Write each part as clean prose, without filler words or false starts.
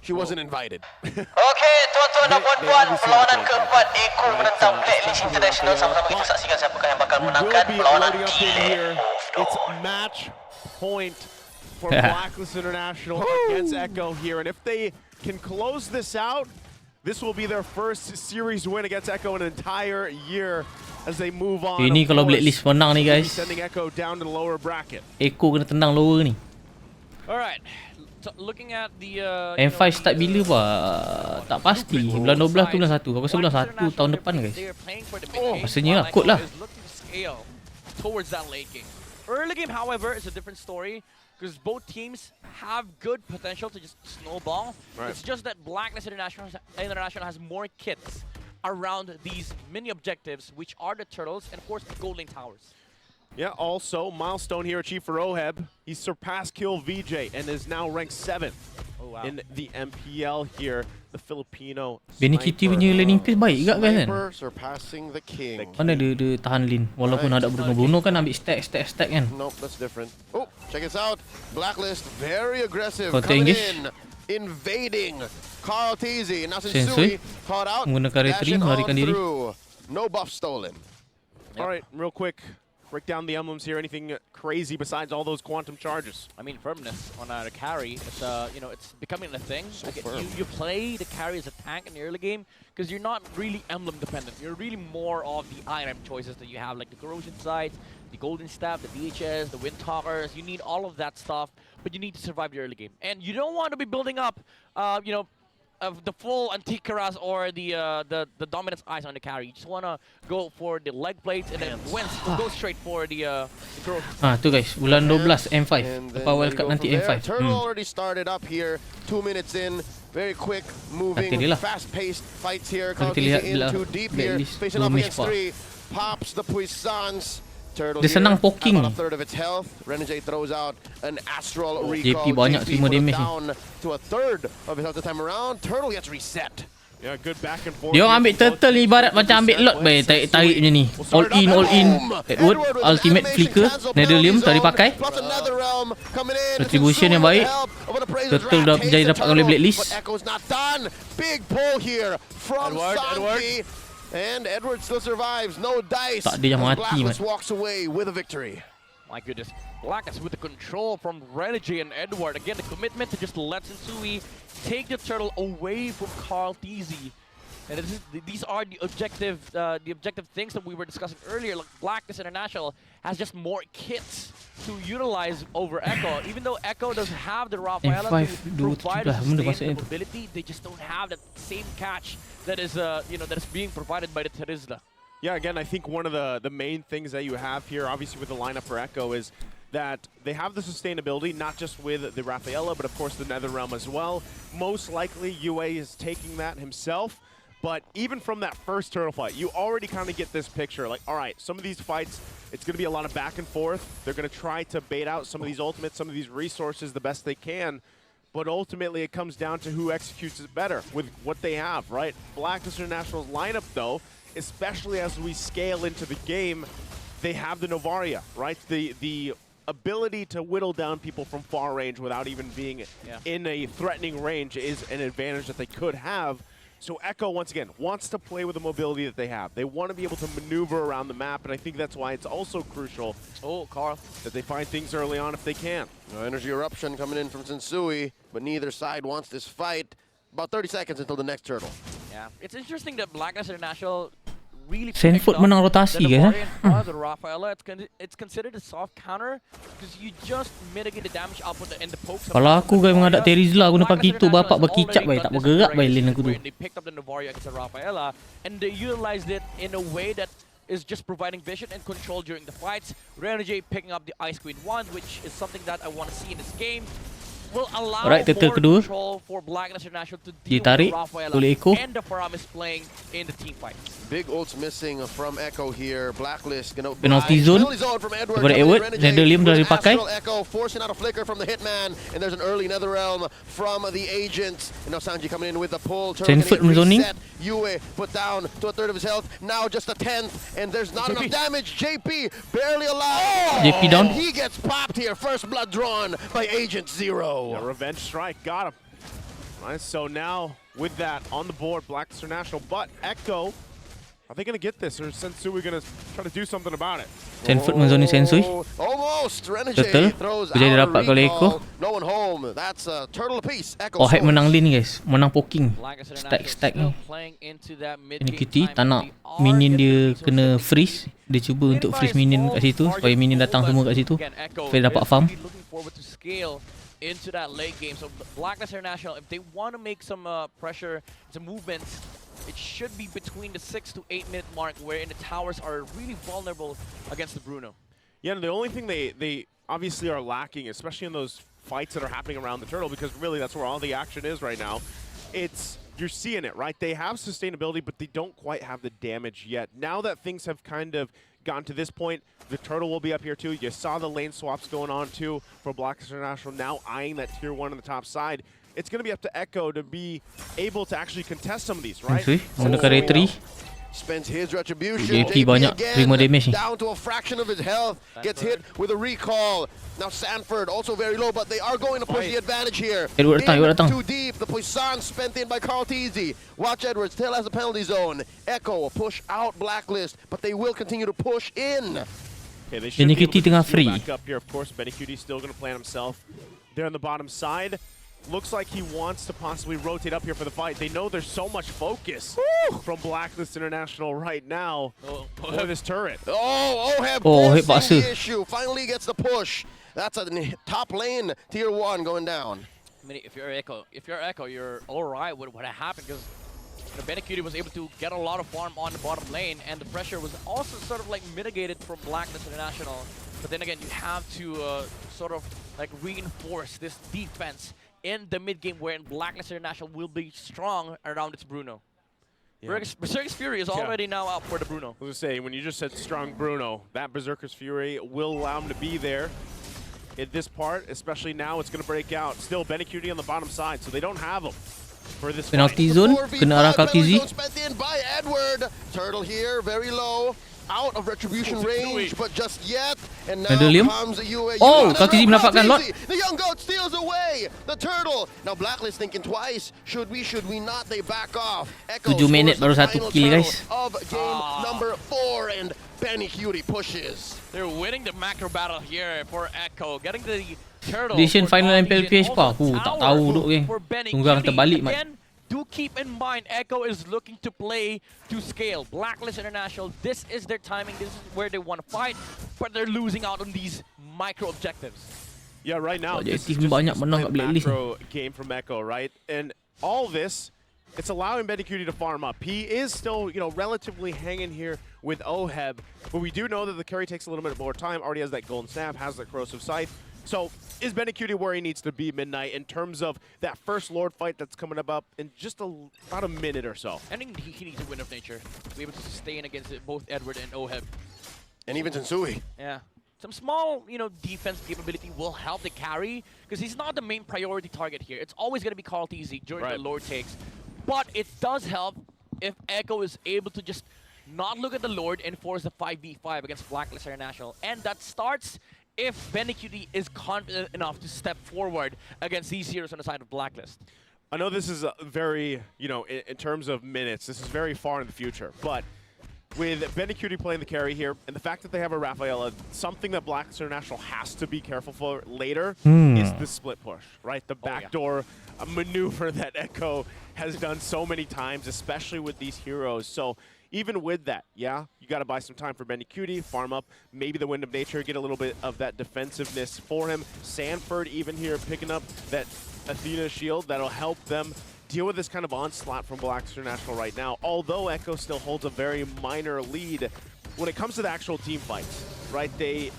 she wasn't invited. Okey, tuan-tuan dan puan-puan, perlawanan keempat Eko menentang Blacklist International. Sama-sama kita saksikan siapakah yang bakal menangkan perlawanan di Lane of It's Dawn. match point for Blacklist International against Echo here, and if they can close this out, this will be their first series win against Echo in an entire year as they move on. Ini kalau Blacklist menang ni guys, sending Echo down to the lower bracket. Eko kena tendang lower ni. Alright, so looking at the M5 start bila tak pasti. Bulan 12 ke bulan 1. Aku rasa bulan 1 tahun depan guys. Rasanya lah kot lah. Towards that late game. Early game, however, is a different story because both teams have good potential to just snowball. Right. It's just that Blacklist International has more kits around these mini objectives, which are the turtles and of course the gold lane towers. Yeah, also milestone here achieved for Oheb. He surpassed Kill VJ and is now ranked 7th in the MPL here. The Filipino Benny Kitty punya laning pace baik juga kan? Surpassing the king. Mana dia tahan lane walaupun ada Bruno kan ambil stack kan. Nope, that's different. Oh, check this out. Blacklist very aggressive Coming in, invading Carl TZ. Now Sensui caught out. Menggunakan retreat melarikan diri. No buff stolen. All right, real quick. Break down the emblems here. Anything crazy besides all those quantum charges? I mean, firmness on the carry. It's it's becoming a thing. So you play the carry as a tank in the early game because you're not really emblem dependent. You're really more of the item choices that you have, like the corrosion sights, the golden staff, the DHS, the wind talkers. You need all of that stuff, but you need to survive the early game, and you don't want to be building up, of the full antique Karas or the dominance eyes on the carry. You just wanna go for the leg plates and then go straight for the growth. Tu guys, bulan 12 M5. Lepas World Cup nanti M5. Turtle already started up here. 2 minutes in. Very quick, moving, fast-paced fights here. Carl TZ in too deep here. Facing up against 3. Pops the puissance. Turtle dia senang poking. about a third of its health. Renegade throws out an astral recall. JP banyak semua damage down to a third of his health this time around. Turtle gets reset. Yeah, good back and forth. Dia orang ambil turtle ni ibarat macam ambil lot bay, tarik macam ni. All in. Edward ultimate flicker, Netherlium tadi pakai. Retribution yang baik. Turtle dah jadi dapat oleh Blacklist. Big pull here from Santi. And Edward still survives. No dice. Blacklist walks away with a victory. My goodness. Blacklist with the control from Renegade and Edward. Again, the commitment to just let Sensui take the turtle away from Carl TZ. And these are the objective things that we were discussing earlier. Like Blacklist International has just more kits to utilize over Echo. Even though Echo doesn't have the Rafaela to provide a sustained ability, they just don't have that same catch that is that is being provided by the Terizla. Yeah, again, I think one of the main things that you have here, obviously with the lineup for Echo, is that they have the sustainability, not just with the Rafaela, but of course the Netherrealm as well. Most likely, UA is taking that himself. But even from that first turtle fight, you already kind of get this picture. Like, all right, some of these fights, it's going to be a lot of back and forth. They're going to try to bait out some of these ultimates, some of these resources the best they can. But ultimately, it comes down to who executes it better with what they have, right? Blacklist International's lineup, though, especially as we scale into the game, they have the Novaria, right? The ability to whittle down people from far range without even being in a threatening range is an advantage that they could have. So Echo, once again, wants to play with the mobility that they have. They want to be able to maneuver around the map, and I think that's why it's also crucial, Carl, that they find things early on if they can. Energy eruption coming in from Sensui, but neither side wants this fight. About 30 seconds until the next turtle. Yeah, it's interesting that Blacklist International really Sandfoot menang rotasi guys. The Rafaela, it's considered a soft counter because you just mitigate the damage output in the pokes. Kalau aku guys menghadap Terizla, aku nampak gitu bapak berkicap baik, tak bergerak baik lane aku tu. They picked up the Novaria against the Rafaela and they utilized it in a way that is just providing vision and control during the fights. Renegade picking up the Ice Queen wand, which is something that I want to see in this game. Will allow more control for Blacklist International to deal with Rafaela and the Faram is playing in the team fight. Big ults missing from Echo here. Blacklist gonna penalty zone from Edward. Netherlium dah dipakai. Echo forcing out a flicker from the hitman, and there's an early Netherrealm from the agents. And now Sanji coming in with the pull. Sandfoot zoning. Yue put down to a third of his health. Now just a 10th, and there's not enough damage. JP barely alive. JP down. He gets popped here. First blood drawn by Agent Zero. Yeah, revenge strike, got him. Right, so now with that on the board, Blacklist International, but Echo, are they going to get this, or is Sensui going to try to do something about it? Sanford menzoning Sensui. Almost. Betul. Renegade throws Boleh out a dapat oleh Echo. recall. No one home. That's a turtle apiece. Echo Oh, Hype scores. menang lane guys. Menang poking. Blacklist Stack International ni. still playing into that Ini mid-game Kitty time, tak nak and they are minion getting dia resources kena that they freeze. Dia cuba untuk freeze minion kat situ supaya minion datang semua kat situ. Again, Echo Supaya dapat is farm. really looking forward to scale into that late game. So Blacklist International, if they want to make some pressure, some movements, it should be between the 6 to 8 minute mark, wherein the towers are really vulnerable against the Bruno. Yeah, and the only thing they obviously are lacking, especially in those fights that are happening around the turtle, because really that's where all the action is right now. You're seeing it, right? They have sustainability, but they don't quite have the damage yet. Now that things have kind of gotten to this point, the turtle will be up here too. You saw the lane swaps going on too for Blacklist International, now eyeing that tier 1 on the top side. It's going to be up to Echo to be able to actually contest some of these, right? Sensui menggunakan retry. Spends his retribution. JT banyak terima damage ni. Down to a fraction of his health. Gets hit with a recall. Now Sanford also very low, but they are going to push the advantage here. Edward datang. Too deep. The Poisson spent in by Carl Teasy. Watch Edward still has a penalty zone. Echo push out Blacklist, but they will continue to push in. Okay, they should be able to tengah just free. heal back up here. Of course, Benny still going to plant himself there on the bottom side. Looks like he wants to possibly rotate up here for the fight. They know there's so much focus from Blacklist International right now for this turret. Oheb Oheb forcing the paksa. issue. Finally gets the push. That's a top lane, tier 1 going down. I mean, if you're Echo, you're all right with what happened, because Benecutie was able to get a lot of farm on the bottom lane, and the pressure was also sort of like mitigated from Blacklist International. But then again, you have to sort of like reinforce this defense in the mid game, wherein Blacklist International will be strong around its Bruno. Yeah. Berserker's Fury is already now out for the Bruno. I was going to say, when you just said strong Bruno, that Berserker's Fury will allow him to be there in this part, especially now it's going to break out. Still, Benecutie on the bottom side, so they don't have him for this Penalty fight. zone kena arah Kaltizi. Spent in by Edward. Turtle here, very low. Out of retribution range, but just yet. And now comes a UAE. Oh, Kaltizi mendapatkan lot. The young goat steals away the turtle. Now Blacklist thinking twice. Should we not? They back off. Echo 7 minit baru scores the 1 final kill, turtle guys. of game number 4, and Benecutie pushes. They're winning the macro battle here for Echo, getting the turtle. Edition for final Kaltizi MPLPH and pa. also Tak tower tahu duk geng. for Tunggu orang Benecutie. terbalik mat. Again, do keep in mind, Echo is looking to play to scale. Blacklist International, this is their timing. This is where they want to fight, but they're losing out on these micro objectives. Yeah, right now, Oh, this jadi is tim just banyak a menang kat Blacklist. macro game from Echo, right? And all this, it's allowing Benecutie to farm up. He is still, relatively hanging here with Oheb, but we do know that the carry takes a little bit more time. Already has that golden snap, has that corrosive scythe. So is Benecutie where he needs to be, Midnight, in terms of that first Lord fight that's coming up in just about a minute or so? I think he needs a win of nature to be able to sustain against both Edward and Oheb. And even Sensui. Yeah. Some small, defense capability will help the carry, because he's not the main priority target here. It's always going to be Carl TZ during the Lord takes. But it does help if Echo is able to just not look at the Lord and force a 5v5 against Blacklist International. And that starts if Benecutie is confident enough to step forward against these heroes on the side of Blacklist. I know this is a very, in terms of minutes, this is very far in the future, but with Benecutie playing the carry here, and the fact that they have a Rafaela, something that Blacklist International has to be careful for later is the split push, right? The backdoor maneuver that Echo has done so many times, especially with these heroes. So even with that, yeah, you got to buy some time for Benecutie, farm up, maybe the Wind of Nature, get a little bit of that defensiveness for him. Sanford even here picking up that Athena shield that'll help them deal with this kind of onslaught from Blacklist International right now, although Echo still holds a very minor lead when it comes to the actual team fights, right? The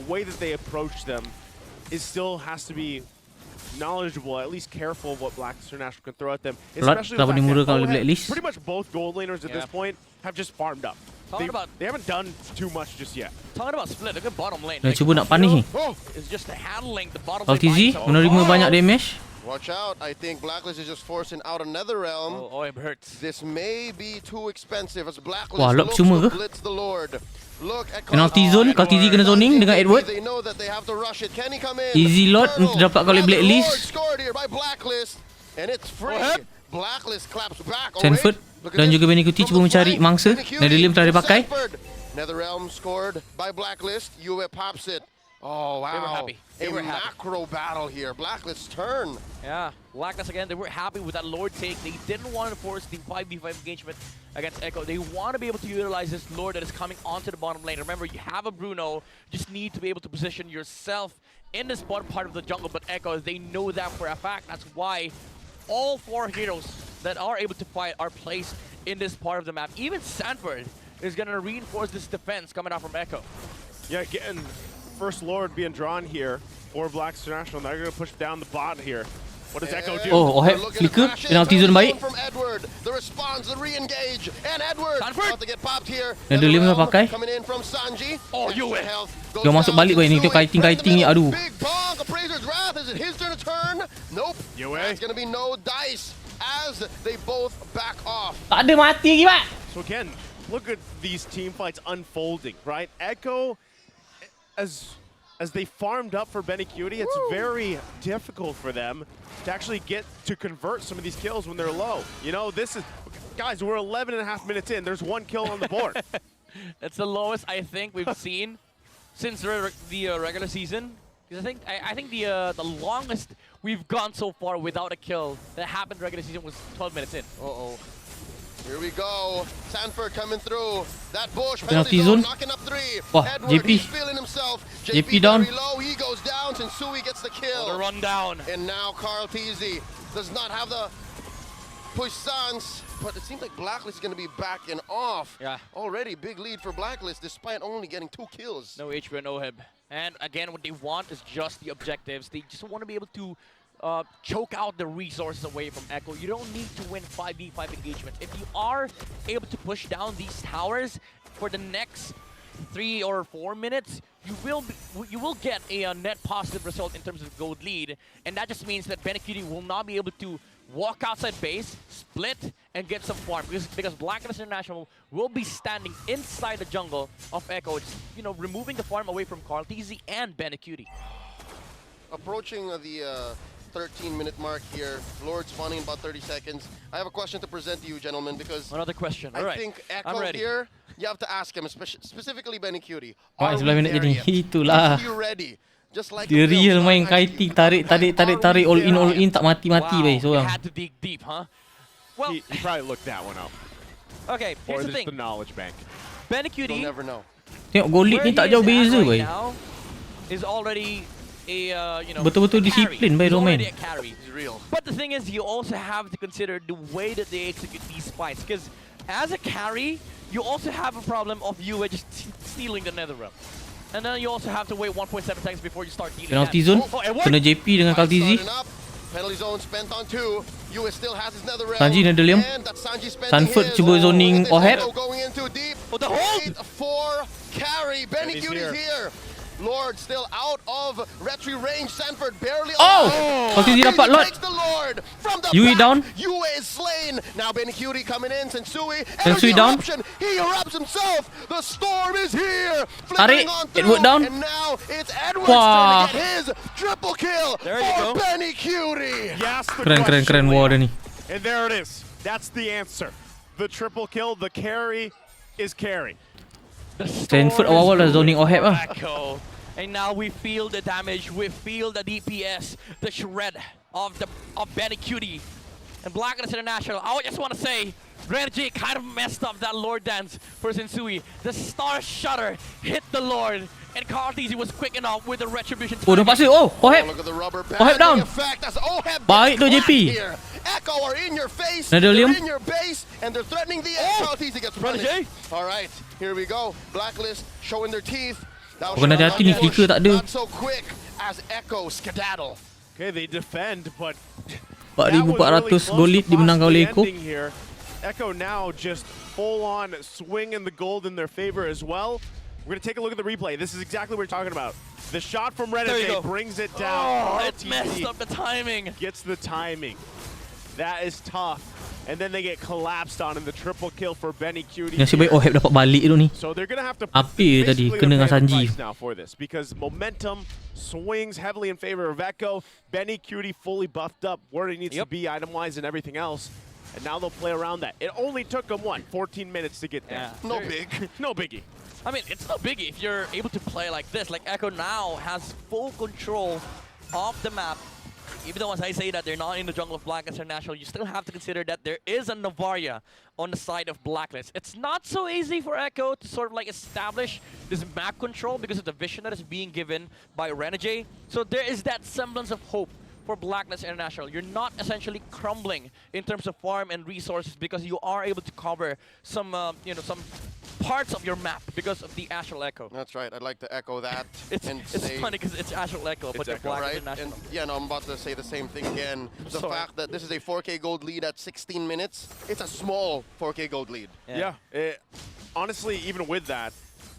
way that they approach them still has to be knowledgeable, at least careful of what Blacklist International can throw at them, especially with the fact that pretty much both gold laners at this point have just farmed up. They haven't done too much just yet. Talking about split, look at bottom lane. Cuba nak punish ni. Is just handling the bottom Kalau lane. TZ menerima banyak damage. Watch out. I think Blacklist is just forcing out another realm. Oh, it hurts. This may be too expensive as Blacklist Wah, lock looks semua to ke? blitz the Lord. Look at Penalty zone, kalau TZ kena zoning dengan Edward. They know that they have to rush it. Can he come in? Easy lot Turtle dapat oleh has the Blacklist. Lord scored here by Blacklist. And it's free. Blacklist claps back. Sanford dan juga Benikuti cuba mencari mangsa. Netherlium telah dipakai. Netherrealm scored by Blacklist. UA pops it. Oh, wow. They were happy. They were happy. Macro battle here. Blacklist's turn. Yeah, Blacklist again, they were happy with that Lord take. They didn't want to force the 5v5 engagement against Echo. They want to be able to utilize this Lord that is coming onto the bottom lane. Remember, you have a Bruno. You just need to be able to position yourself in this bottom part of the jungle. But Echo, they know that for a fact. That's why all 4 heroes that are able to fight are placed in this part of the map. Even Sanford is going to reinforce this defense coming out from Echo. Yeah, again, first Lord being drawn here for Blacks International. They're going to push down the bot here. What does Echo do? Oh, Oheb flicker. Penalty zone baik. From Edward, the response, the re-engage, and Edward about to get popped here. Netherlium dah pakai. Coming in from Sanji. Oh, you win. Dia masuk balik boy ni. Dia kiting ni. Aduh. Big bonk, Appraiser's Wrath. Is it his turn to turn? Nope. It's going to be no dice as they both back off. Tak ada mati lagi, Pak. So again, look at these team fights unfolding, right? Echo, as they farmed up for Benikuti, it's very difficult for them to actually get to convert some of these kills when they're low. You know, this is, guys, we're 11.5 minutes in. There's 1 kill on the board. That's the lowest I think we've seen since the regular season. Because I think the longest we've gone so far without a kill that happened regular season was 12 minutes in. Uh-oh. Here we go. Sanford coming through. That bush Penalty zone. knocking up 3. Wah, Edward, JP. he's feeling himself. JP down. Very low. He goes down. Sensui gets the kill. The run down. And now Carl Teasy does not have the puissance, but it seems like Blacklist is going to be backing off. Yeah. Already big lead for Blacklist despite only getting 2 kills. No HP or no Oheb. And again, what they want is just the objectives. They just want to be able to choke out the resources away from Echo. You don't need to win 5v5 engagements. If you are able to push down these towers for the next 3 or 4 minutes, you will get a net positive result in terms of gold lead, and that just means that Benikuti will not be able to walk outside base, split, and get some farm because Blacklist International will be standing inside the jungle of Echo, just, you know, removing the farm away from Carl TZ and Benikuti. Approaching the 13-minute mark here. Lord spawning in about 30 seconds. I have a question to present to you, gentlemen, because another question. All I right. think Echo here, you have to ask him, specifically Benikuti. Are you ready? Just like dia real main kiting, tarik all in tak mati-mati wow. seorang. Had to dig deep, huh? Well, he probably looked that one up. Okay, here's the thing. The knowledge bank. Benikuti, you'll never know. Tengok goal lead ni tak jauh beza boy. Is already a betul-betul disiplin by Roman. But the thing is, you also have to consider the way that they execute these fights, because as a carry, you also have a problem of you just stealing the Netherrealm. And then you also have to wait 1.7 seconds before you start dealing. Penalty zone, kena JP dengan Kaltizi. Penalty zone spent on 2. US still has his Netherrealm. Sanji Netherlium. Sanford cuba zoning Oheb. Going in too deep. Oh, the hold! For carry. Benikuti's here. Lord still out of retry range. Sanford barely alive. Oh! Kaltizi dapat Lord. Yui down. Yui is slain. Now Benikuti coming in. Sensui down. He erupts himself. The storm is here. Tarik. Edward down. And now it's Edward's turn to get his triple kill for Benikuti. Yes, keren war ni. And there it is. That's the answer. The triple kill, the carry is carry. Stanford awal dah zoning Oheb lah. And now we feel the damage, we feel the DPS, the shred of Benikuti. And Blacklist International, I just want to say, Renji kind of messed up that Lord dance for Sensui. The Star Shutter hit the Lord, and Carl TZ was quick enough with the retribution. Oh, nampak sih. Oh, Oheb. Oheb down. Baik tu JP. Echo are in your face, Netherlium. they're in your base, and they're threatening the Carl TZ gets punished. All right, here we go. Blacklist showing their teeth. Kena hati ni flicker tak ada. Not so quick as Echo skedaddle. Okay, they defend, but 4,400 goal lead dimenangkan oleh Echo. Echo now just full on swinging the gold in their favor as well. We're going to take a look at the replay. This is exactly what we're talking about. The shot from Renegade brings it down. Oh, it messed up the timing. Gets the timing. That is tough. And then they get collapsed on in the triple kill for Benny Cutie. Nasib baik Oheb dapat balik tu ni. So they're gonna have to Apa tadi kena dengan Sanji. now for this because momentum swings heavily in favor of Echo. Benny Cutie fully buffed up where he needs to be item-wise and everything else. And now they'll play around that. It only took them, 14 minutes to get there. Yeah. No big. No biggie. I mean, it's no biggie if you're able to play like this. Like Echo now has full control of the map. Even though as I say that they're not in the jungle of Blacklist International, you still have to consider that there is a Navaria on the side of Blacklist. It's not so easy for Echo to sort of like establish this map control because of the vision that is being given by Renegade. So there is that semblance of hope for Blacklist International. You're not essentially crumbling in terms of farm and resources because you are able to cover some, some parts of your map because of the Astral Echo. That's right. I'd like to echo that. It's funny because it's Astral Echo, but it's Blacklist right? International. And yeah, no, I'm about to say the same thing again. The Sorry. fact that this is a 4K gold lead at 16 minutes, it's a small 4K gold lead. Yeah. Honestly, even with that,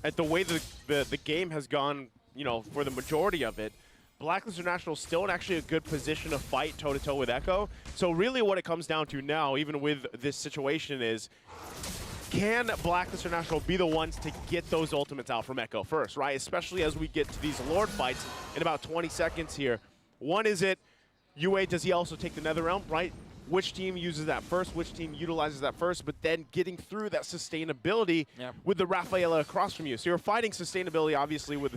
at the way the game has gone, for the majority of it, Blacklist International still in actually a good position to fight toe-to-toe with Echo. So really what it comes down to now, even with this situation, is can Blacklist International be the ones to get those ultimates out from Echo first, right? Especially as we get to these Lord fights in about 20 seconds here. One, is it UA, does he also take the Netherrealm, right? Which team uses that first, which team utilizes that first, but then getting through that sustainability with the Rafaela across from you. So you're fighting sustainability, obviously, with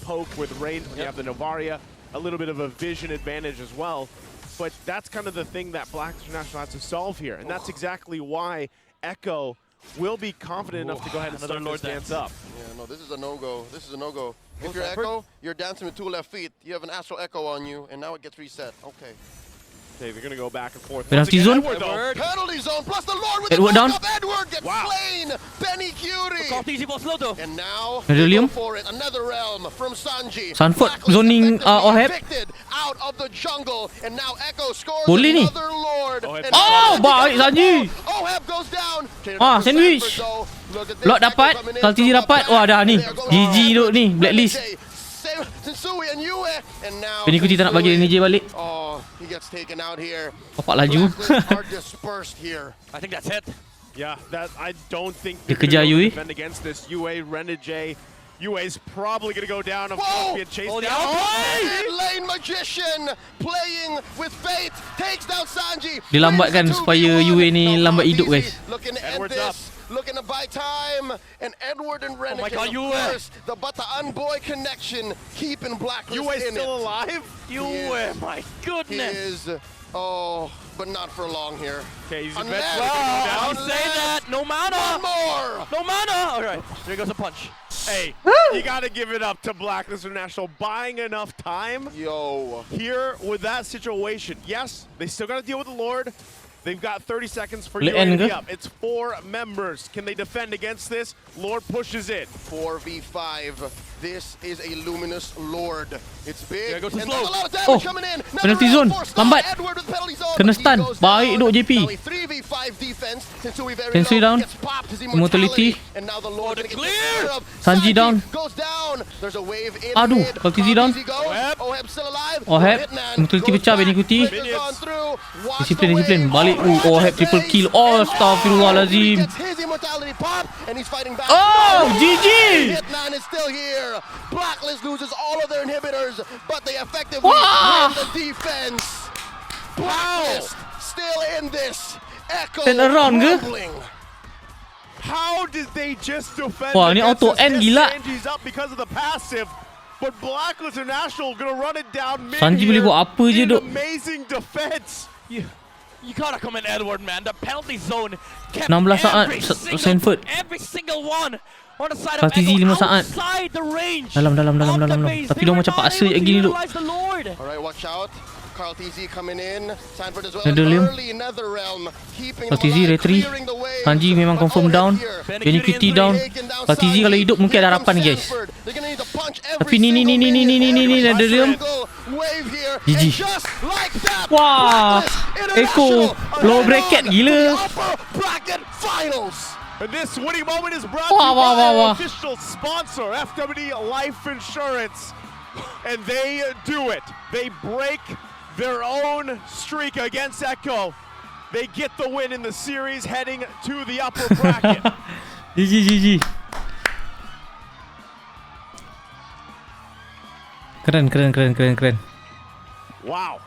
poke, with range, when you have the Novaria, a little bit of a vision advantage as well. But that's kind of the thing that Blacklist International has to solve here, and that's exactly why Echo will be confident enough to go ahead and start this dance up. Yeah, no, this is a no-go. This is a no-go. If you're Echo, you're dancing with 2 left feet. You have an Astral Echo on you, and now it gets reset. Okay. Okay, they're going to go back and forth. Penalty zone? Penalty zone, plus the Lord with Edward the down. backup. Edward gets slain. Benny Cutie. And now, Medallion. go for it. Another realm from Sanji. Sanford Blacklist zoning Oheb. evicted out of the jungle, and now Echo scores Boleh ni. another Lord. And Oh, baik Sanji. Oheb goes down. Sandwich. Lord dapat, kalau TZ dapat, wah dah ni. GG duk ni, Blacklist. Benny Cutie tak nak bagi NJ balik. Oh, he gets taken out here. Bapak laju. Are dispersed here. I think that's it. Yeah, that I don't think Dia they're kejar going to Yui. defend against this. UA, Renegade. UA's probably going to go down. Of Whoa! course, being chased Oh, the down. Mid lane magician playing with fate takes down Sanji. Dia lambatkan supaya UA ni lambat hidup, guys. Looking at Edward's this, looking to buy time, and Edward and Renegade. God, UA. First, the Bataan boy connection keeping Blacklist UA's in still it. alive? UA, my He goodness. is, but not for long here. Okay, he's Unless- eventually going to go Don't down. say that. No mana. One more. No mana. All right, there goes a punch. Hey, you got to give it up to Blacklist International buying enough time Yo. here with that situation. Yes, they still got to deal with the Lord. They've got 30 seconds for Boleh UA to end be ke? up. It's 4 members. Can they defend against this? Lord pushes it. 4v5. This is a luminous Lord. It's big. There goes the and slow. there's a lot of damage Oh, coming in. penalty zone. Lambat. Edward with penalty zone. Kena But he stun. goes Baik down. duk JP. Now a 3v5 defense. Sensui very Sensui low. down. Gets popped. His Immortality. And now the Lord the gonna get clear. taken care of. Sanji down. Goes down. There's a wave in Aduh, mid. kalau TZ down. Easy goes. Oheb still alive. Oheb. Hitman Immortality goes pecah, back. Benny Cutie. Flickers on through. Watch Disiplin, the disiplin. wave. Balik. Oheb triple kill. Oh, astagfirullahalazim. Gets his immortality pop, and he's fighting back. Oh, GG. Hitman is still here. Blacklist loses all of their inhibitors, but they effectively Wow. win the defense. Blacklist still in this. Echo Turn around ke? crumbling. How did they just defend Wah, ni against auto this? end Yes, gila. Sanji's up because of the passive, but Blacklist International gonna run it down mid Sanji boleh here buat apa je, in duk. amazing defense. You gotta come in, Edward, man. The penalty zone kept 16 saat, Sanford. every single one on the side Kalau of TZ 5 Echo saat. outside the range. Dalam. of the dalam. base. Tapi They diorang were macam not paksa able je to gini duk. utilize the Lord. All right, watch out. Carl TZ coming in. Sanford as well. Medallion. Early another realm, keeping Kalau them TZ alive, retreat. clearing the way. Sanji memang But confirm Oheb down. here. Benny Cutie down. Kalau TZ kalau hidup mungkin ada harapan, guys. They're gonna need to punch Tapi every ni single minute. ada Every dia. single wave here. GG. And just like that, Wah, Blacklist Echo International low are bracket on gila. the upper bracket finals. And this winning moment is brought to Wah, you wah, by wah, our wah. official sponsor, FWD Life Insurance. And they do it. They break their own streak against Echo. They get the win in the series, heading to the upper bracket. GG. Keren. Wow.